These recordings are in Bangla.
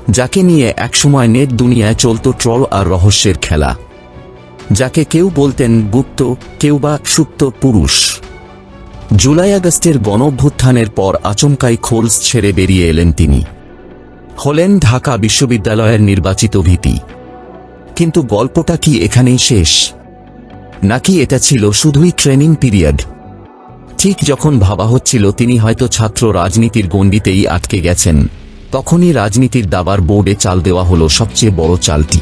যাকে নিয়ে একসময় নেট দুনিয়ায় চলত ট্রল আর রহস্যের খেলা, যাকে কেউ বলতেন গুপ্ত, কেউ বা সুপ্ত পুরুষ। জুলাই আগস্টের গণঅভ্যুত্থানের পর আচমকাই খোলস ছেড়ে বেরিয়ে এলেন তিনি। হলেন ঢাকা বিশ্ববিদ্যালয়ের নির্বাচিত ভিপি। কিন্তু গল্পটা কি এখানেই শেষ, নাকি এটা ছিল শুধুই ট্রেনিং পিরিয়ড? ঠিক যখন ভাবা হচ্ছিল তিনি হয়তো ছাত্র রাজনীতির গণ্ডিতেই আটকে গেছেন, তখনই রাজনীতির দাবার বোর্ডে চাল দেওয়া হলো সবচেয়ে বড় চালটি।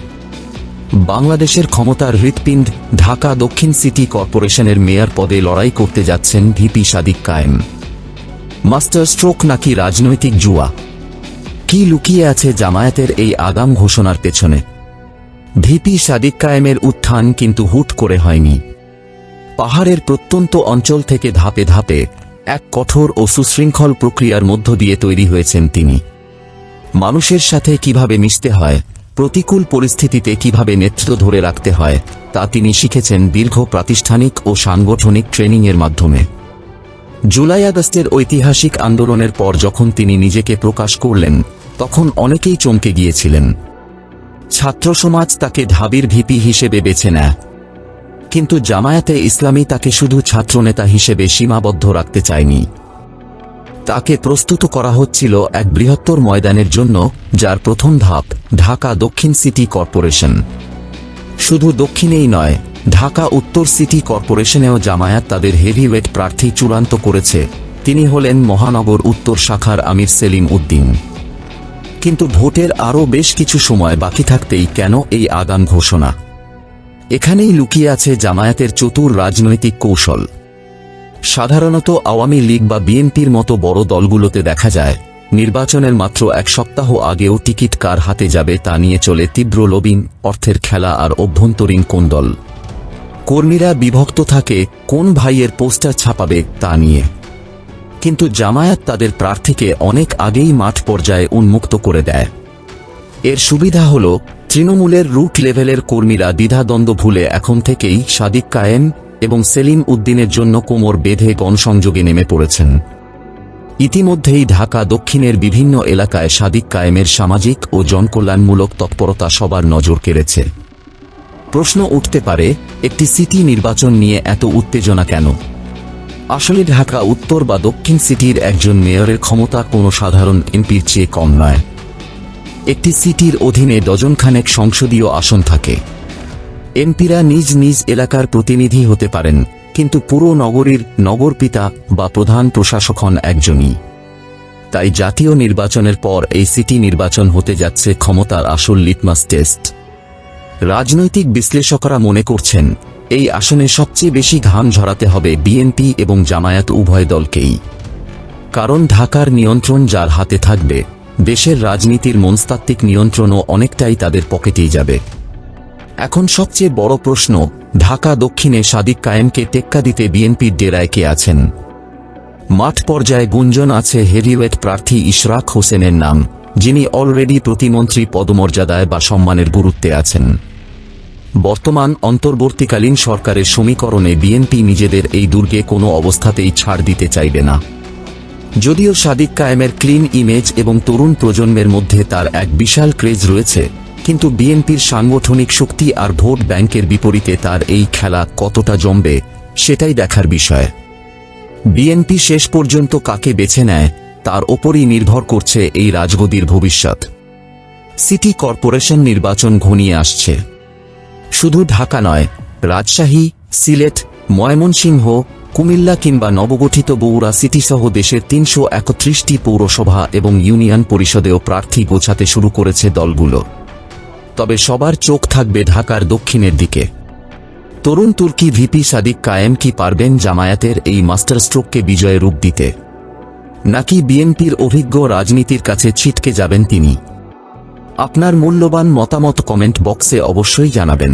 বাংলাদেশের ক্ষমতার হৃৎপিণ্ড ঢাকা দক্ষিণ সিটি কর্পোরেশনের মেয়র পদে লড়াই করতে যাচ্ছেন ভিপি সাদিক কায়েম। মাস্টার স্ট্রোক নাকি রাজনৈতিক জুয়া? কি লুকিয়ে আছে জামায়াতের এই আগাম ঘোষণার পেছনে? ভিপি সাদিক কায়েমের উত্থান কিন্তু হুট করে হয়নি। পাহাড়ের প্রত্যন্ত অঞ্চল থেকে ধাপে ধাপে এক কঠোর ও সুশৃঙ্খল প্রক্রিয়ার মধ্য দিয়ে তৈরি হয়েছেন তিনি। মানুষের সাথে কিভাবে মিশতে হয়, প্রতিকূল পরিস্থিতিতে কিভাবে নেতৃত্ব ধরে রাখতে হয়, তা তিনি শিখেছেন দীর্ঘ প্রাতিষ্ঠানিক ও সাংগঠনিক ট্রেনিংয়ের মাধ্যমে। জুলাই আগস্টের ঐতিহাসিক আন্দোলনের পর যখন তিনি নিজেকে প্রকাশ করলেন, তখন অনেকেই চমকে গিয়েছিলেন। ছাত্র সমাজ তাকে ঢাবির ভিপি হিসেবে বেছে নেয়, কিন্তু জামায়াতে ইসলামী তাকে শুধু ছাত্রনেতা হিসেবে সীমাবদ্ধ রাখতে চায়নি। তাকে প্রস্তুত করা হচ্ছিল এক বৃহত্তর ময়দানের জন্য, যার প্রথম ধাপ ঢাকা দক্ষিণ সিটি কর্পোরেশন। শুধু দক্ষিণেই নয়, ঢাকা উত্তর সিটি কর্পোরেশনেও জামায়াত তাদের হেভিওয়েট প্রার্থী চূড়ান্ত করেছে। তিনি হলেন মহানগর উত্তর শাখার আমির সেলিম উদ্দিন। কিন্তু ভোটের আরও বেশ কিছু সময় বাকি থাকতেই কেন এই আগাম ঘোষণা? এখানেই লুকিয়ে আছে জামায়াতের চতুর রাজনৈতিক কৌশল। সাধারণত আওয়ামী লীগ বা বিএনপির মতো বড় দলগুলোতে দেখা যায়, নির্বাচনের মাত্র এক সপ্তাহ আগেও টিকিট কার হাতে যাবে তা নিয়ে চলে তীব্র লবিং, অর্থের খেলা আর অভ্যন্তরীণ কোন্দল। কর্মীরা বিভক্ত থাকে কোন ভাইয়ের পোস্টার ছাপাবে তা নিয়ে। কিন্তু জামায়াত তাদের প্রার্থীকে অনেক আগেই মাঠ পর্যায়ে উন্মুক্ত করে দেয়। এর সুবিধা হল তৃণমূলের রুট লেভেলের কর্মীরা দ্বিধাদ্বন্দ্ব ভুলে এখন থেকেই সাদিক কায়েম এবং সেলিম উদ্দিনের জন্য কোমর বেঁধে গণসংযোগে নেমে পড়েছেন। ইতিমধ্যেই ঢাকা দক্ষিণের বিভিন্ন এলাকায় সাদিক কায়েমের সামাজিক ও জনকল্যাণমূলক তৎপরতা সবার নজর কেড়েছে। প্রশ্ন উঠতে পারে, একটি সিটি নির্বাচন নিয়ে এত উত্তেজনা কেন? আসলে ঢাকা উত্তর বা দক্ষিণ সিটির একজন মেয়রের ক্ষমতা কোনো সাধারণ এমপির চেয়ে কম নয়। একটি সিটির অধীনে ডজনখানেক সংসদীয় আসন থাকে। এমপিরা নিজ নিজ এলাকার প্রতিনিধি হতে পারেন, কিন্তু পুরো নগরীর নগরপিতা বা প্রধান প্রশাসক হন একজনই। তাই জাতীয় নির্বাচনের পর এই সিটি নির্বাচন হতে যাচ্ছে ক্ষমতার আসল লিটমাস টেস্ট। রাজনৈতিক বিশ্লেষকরা মনে করছেন, এই আসনে সবচেয়ে বেশি ঘাম ঝরাতে হবে বিএনপি এবং জামায়াত উভয় দলকেই। কারণ ঢাকার নিয়ন্ত্রণ যার হাতে থাকবে, দেশের রাজনীতির মনস্তাত্ত্বিক নিয়ন্ত্রণও অনেকটাই তাদের পকেটেই যাবে। এখন সবচেয়ে বড় প্রশ্ন, ঢাকা দক্ষিণে সাদিক কায়েমকে টেক্কা দিতে বিএনপির ডেরায় কে আছেন? মাঠ পর্যায়ে গুঞ্জন আছে হেভিওয়েট প্রার্থী ইশরাক হোসেনের নাম, যিনি অলরেডি প্রতিমন্ত্রী পদমর্যাদায় বা সম্মানের গুরুত্বে আছেন। বর্তমান অন্তর্বর্তীকালীন সরকারের সমীকরণে বিএনপি নিজেদের এই দুর্গে কোনো অবস্থাতেই ছাড় দিতে চাইবে না। যদিও সাদিক কায়েমের ক্লিন ইমেজ এবং তরুণ প্রজন্মের মধ্যে তার এক বিশাল ক্রেজ রয়েছে, কিন্তু বিএনপির সাংগঠনিক শক্তি আর ভোট ব্যাংকের বিপরীতে তার এই খেলা কতটা জমবে সেটাই দেখার বিষয়। বিএনপি শেষ পর্যন্ত কাকে বেছে নেয় তার ওপরই নির্ভর করছে এই রাজগদির ভবিষ্যৎ। সিটি কর্পোরেশন নির্বাচন ঘনিয়ে আসছে। শুধু ঢাকা নয়, রাজশাহী, সিলেট, ময়মনসিংহ, কুমিল্লা কিংবা নবগঠিত বগুড়া সিটিসহ দেশের ৩৩১টি পৌরসভা এবং ইউনিয়ন পরিষদেও প্রার্থী গোছাতে শুরু করেছে দলগুলো। তবে সবার চোখ থাকবে ঢাকার দক্ষিণের দিকে। তরুণ তুর্কি ভিপি সাদিক কায়েম কি পারবেন জামায়াতের এই মাস্টারস্ট্রোককে বিজয়ে রূপ দিতে, নাকি বিএনপির অভিজ্ঞ রাজনীতির কাছে ছিটকে যাবেন তিনি? আপনার মূল্যবান মতামত কমেন্ট বক্সে অবশ্যই জানাবেন।